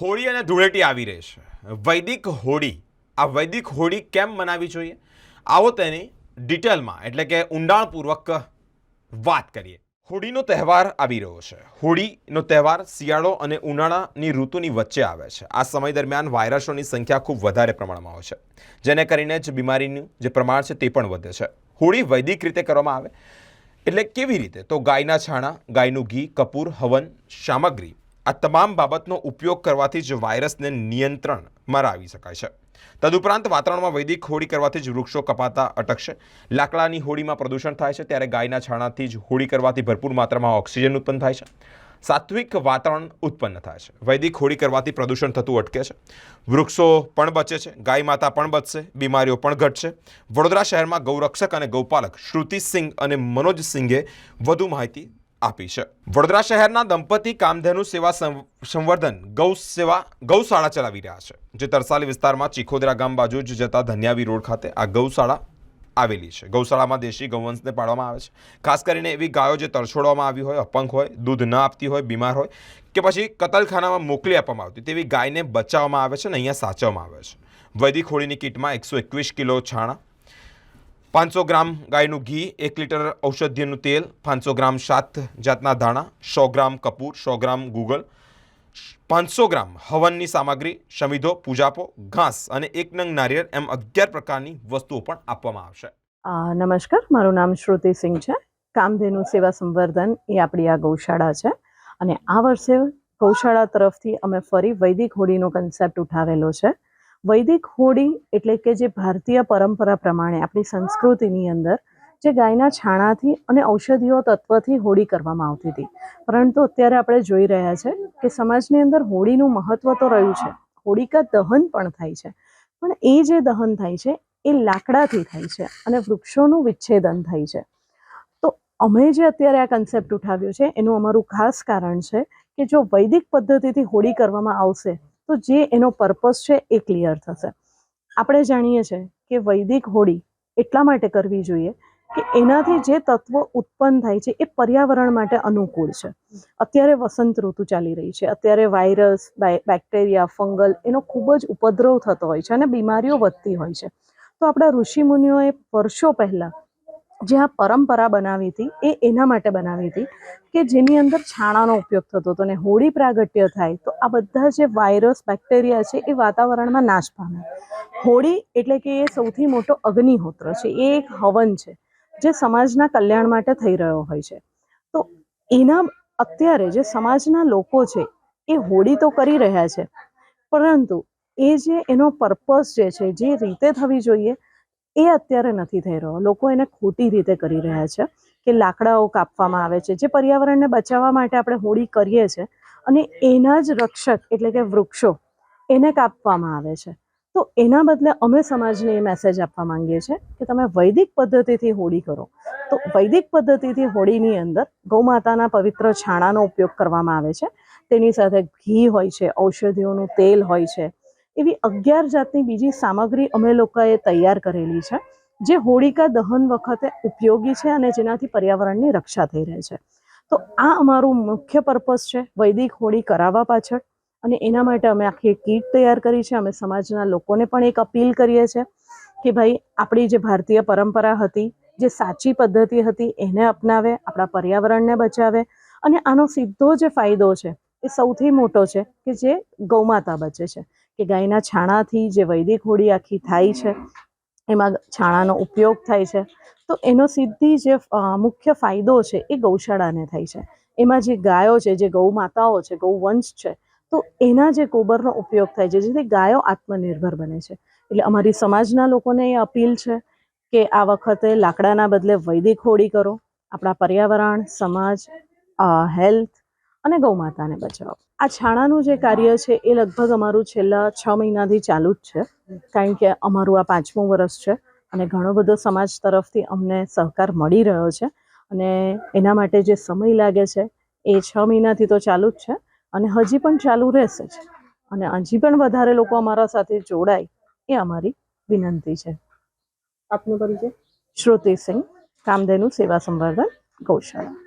હોળી અને ધૂળેટી આવી રહી છે. વૈદિક હોળી, આ વૈદિક હોળી કેમ મનાવવી જોઈએ, આવો તેની ડિટેલમાં એટલે કે ઊંડાણપૂર્વક વાત કરીએ. હોળીનો તહેવાર આવી રહ્યો છે. હોળીનો તહેવાર શિયાળો અને ઉનાળાની ઋતુની વચ્ચે આવે છે. આ સમય દરમિયાન વાયરસોની સંખ્યા ખૂબ વધારે પ્રમાણમાં હોય છે, જેને કરીને જ બીમારીનું જે પ્રમાણ છે તે પણ વધે છે. હોળી વૈદિક રીતે કરવામાં આવે એટલે કેવી રીતે? તો ગાયના છાણા, ગાયનું ઘી, કપૂર, હવન સામગ્રી, આ તમામ બાબતનો ઉપયોગ કરવાથી જ વાયરસને નિયંત્રણમાં લાવી શકાય છે. તદુપરાંત વાતાવરણમાં વૈદિક હોળી કરવાથી જ વૃક્ષો કપાતા અટકશે. લાકડાની હોળીમાં પ્રદૂષણ થાય છે, ત્યારે ગાયના છાણાથી જ હોળી કરવાથી ભરપૂર માત્રામાં ઓક્સિજન ઉત્પન્ન થાય છે. સાત્વિક વાતાવરણ ઉત્પન્ન થાય છે. વૈદિક હોળી કરવાથી પ્રદૂષણ થતું અટકે છે, વૃક્ષો પણ બચે છે, ગાય માતા પણ બચશે, બીમારીઓ પણ ઘટશે. વડોદરા શહેરમાં ગૌરક્ષક અને ગૌપાલક શ્રુતિ સિંઘ અને મનોજ સિંઘે વધુ માહિતી આપી છે. વડોદરા શહેરના દંપતી કામધેનુ સેવા સંવર્ધન ગૌશાળા ચલાવી રહ્યા છે, જે તરસાલી વિસ્તારમાં ચીખોદરા ગામ બાજુ જ જતા ધન્યાવી રોડ ખાતે આ ગૌશાળા આવેલી છે. ગૌશાળામાં દેશી ગૌવંશને પાળવામાં આવે છે. ખાસ કરીને એવી ગાયો જે તરછોડવામાં આવી હોય, અપંગ હોય, દૂધ ન આપતી હોય, બીમાર હોય કે પછી કતલખાનામાં મોકલી આપવામાં આવતી, તેવી ગાયને બચાવવામાં આવે છે અને અહીંયા સાચવવામાં આવે છે. વૈદિક હોળીની કીટમાં 121 કિલો છાણા, 500 ગ્રામ ગાયનું ઘી, 1 લીટર ઔષધીયનું તેલ, 500 ગ્રામ 7 જાતના ધાણા, 100 ગ્રામ કપૂર, 100 ગ્રામ ગુગળ, 500 ગ્રામ હવનની સામગ્રી, શમિધો, પૂજાપો, ઘાસ અને 1 નંગ નારિયેળ એમ 11 પ્રકારની વસ્તુઓ પણ આપવામાં આવશે. નમસ્કાર, મારું નામ શ્રુતિ સિંઘ છે. કામધેનુ સેવા સંવર્ધન એ આપણી આ ગૌશાળા છે અને આ વર્ષે ગૌશાળા તરફથી અમે ફરી વૈદિક હોળીનો કન્સેપ્ટ ઉઠાવેલો છે. વૈદિક હોળી એટલે કે જે ભારતીય પરંપરા પ્રમાણે આપણી સંસ્કૃતિની અંદર જે ગાયના છાણાથી અને ઔષધીય તત્વથી હોળી કરવામાં આવતી હતી, પરંતુ અત્યારે આપણે જોઈ રહ્યા છે કે સમાજની અંદર હોળીનું મહત્વ તો રહ્યું છે, હોળિકા દહન પણ થાય છે, પણ એ જે દહન થાય છે એ લાકડાથી થાય છે અને વૃક્ષોનું વિચ્છેદન થાય છે. તો અમે જે અત્યારે આ કન્સેપ્ટ ઉઠાવ્યો છે એનું અમારું ખાસ કારણ છે કે જો વૈદિક પદ્ધતિથી હોળી કરવામાં આવશે તો જે એનો પર્પસ છે એ ક્લિયર થશે. આપણે જાણીએ છીએ કે વૈદિક હોળી એટલા માટે કરવી જોઈએ કે એનાથી જે તત્વો ઉત્પન્ન થાય છે એ પર્યાવરણ માટે અનુકૂળ છે. અત્યારે વસંત ઋતુ ચાલી રહી છે, અત્યારે વાયરસ, બેક્ટેરિયા, ફંગલ એનો ખૂબ જ ઉપદ્રવ થતો હોય છે અને બીમારીઓ વધતી હોય છે. તો આપણા ઋષિમુનિઓએ વર્ષો પહેલાં જે આ પરંપરા બનાવી હતી એ એના માટે બનાવી હતી કે જેની અંદર છાણાનો ઉપયોગ થતો હતો અને હોળી પ્રાગટ્ય થાય તો આ બધા જે વાયરસ, બેક્ટેરિયા છે એ વાતાવરણમાં નાશ પામે. હોળી એટલે કે એ સૌથી મોટો અગ્નિહોત્ર છે, એ એક હવન છે જે સમાજના કલ્યાણ માટે થઈ રહ્યો હોય છે. તો એના અત્યારે જે સમાજના લોકો છે એ હોળી તો કરી રહ્યા છે, પરંતુ એ જે એનો પર્પસ જે રીતે થવી જોઈએ એ અત્યારે નથી થઈ રહ્યો. લોકો એને ખોટી રીતે કરી રહ્યા છે કે લાકડાઓ કાપવામાં આવે છે, જે પર્યાવરણને બચાવવા માટે આપણે હોળી કરીએ છીએ અને એના જ રક્ષક એટલે કે વૃક્ષો એને કાપવામાં આવે છે. તો એના બદલે અમે સમાજને એ મેસેજ આપવા માંગીએ છીએ કે તમે વૈદિક પદ્ધતિથી હોળી કરો. તો વૈદિક પદ્ધતિથી હોળીની અંદર ગૌમાતાના પવિત્ર છાણાનો ઉપયોગ કરવામાં આવે છે. તેની સાથે ઘી હોય છે, ઔષધિઓનું તેલ હોય છે, એવી 11 જાતની બીજી સામગ્રી અમે લોકોએ તૈયાર કરેલી છે જે હોળિકા દહન વખતે ઉપયોગી છે અને જેનાથી પર્યાવરણની રક્ષા થઈ રહે છે. તો આ અમારું મુખ્ય પર્પસ છે વૈદિક હોળી કરાવવા પાછળ, અને એના માટે અમે આખી કીટ તૈયાર કરી છે. અમે સમાજના લોકોને પણ એક અપીલ કરીએ છીએ કે ભાઈ આપણી જે ભારતીય પરંપરા હતી, જે સાચી પદ્ધતિ હતી એને અપનાવે, આપણા પર્યાવરણને બચાવે અને આનો સીધો જે ફાયદો છે એ સૌથી મોટો છે કે જે ગૌમાતા બચે છે. કે ગાયના છાણાથી જે વૈદિક હોળી આખી થાય છે, એમાં છાણાનો ઉપયોગ થાય છે, તો એનો સીધી જે મુખ્ય ફાયદો છે એ ગૌશાળાને થાય છે. એમાં જે ગાયો છે, જે ગૌ માતાઓ છે, ગૌવંશ છે, તો એના જે ગોબરનો ઉપયોગ થાય છે જેથી ગાયો આત્મનિર્ભર બને છે. એટલે અમારી સમાજના લોકોને એ અપીલ છે કે આ વખતે લાકડાના બદલે વૈદિક હોળી કરો, આપણા પર્યાવરણ, સમાજ, હેલ્થ અને ગૌમાતાને બચાવો. આ છાણાનું જે કાર્ય છે એ લગભગ અમારું છેલ્લા 6 મહિનાથી ચાલુ જ છે, કારણ કે અમારું આ 5મું વર્ષ છે અને ઘણો બધો સમાજ તરફથી અમને સહકાર મળી રહ્યો છે અને એના માટે જે સમય લાગે છે એ 6 મહિનાથી તો ચાલુ જ છે અને હજી પણ ચાલુ રહેશે જ, અને હજી પણ વધારે લોકો અમારા સાથે જોડાય એ અમારી વિનંતી છે. આપનો પરિચય? શ્રુતિ સિંઘ, કામધેનુ સેવા સંવર્ધન, ગૌશાળા.